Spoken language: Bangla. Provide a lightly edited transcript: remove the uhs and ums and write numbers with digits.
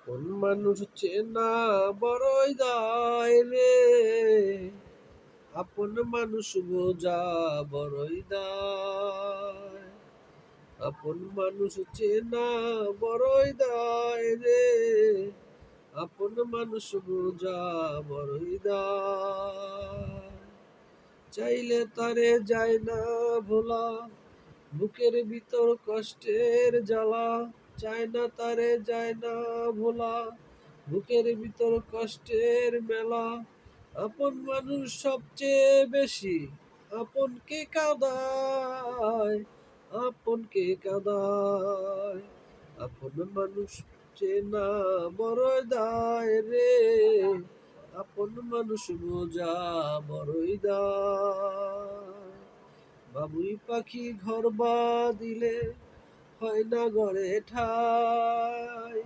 কোন মানুষ চেনা বড়ই দায় রে, আপন মানুষ বোঝা বড়ই দায়। আপন মানুষ চেনা বড়ই দায় রে, আপন মানুষ বোঝা বড়ই দায়। চাইলে তারে যায় না ভোলা, বুকের ভিতর কষ্টের জ্বালা। চায় না তারে যায় না ভোলা, বুকের ভিতর কষ্টের মেলা। আপন মানুষ সবচেয়ে বেশি আপনকে কাঁদায়, আপনকে কাঁদায়। আপন মানুষ চেনা বড় দায় রে, আপন মানুষ বোঝা বড়ই দায়। বাবুই পাখি ঘর বাঁধিলে হয় না ঘরে ঠাই,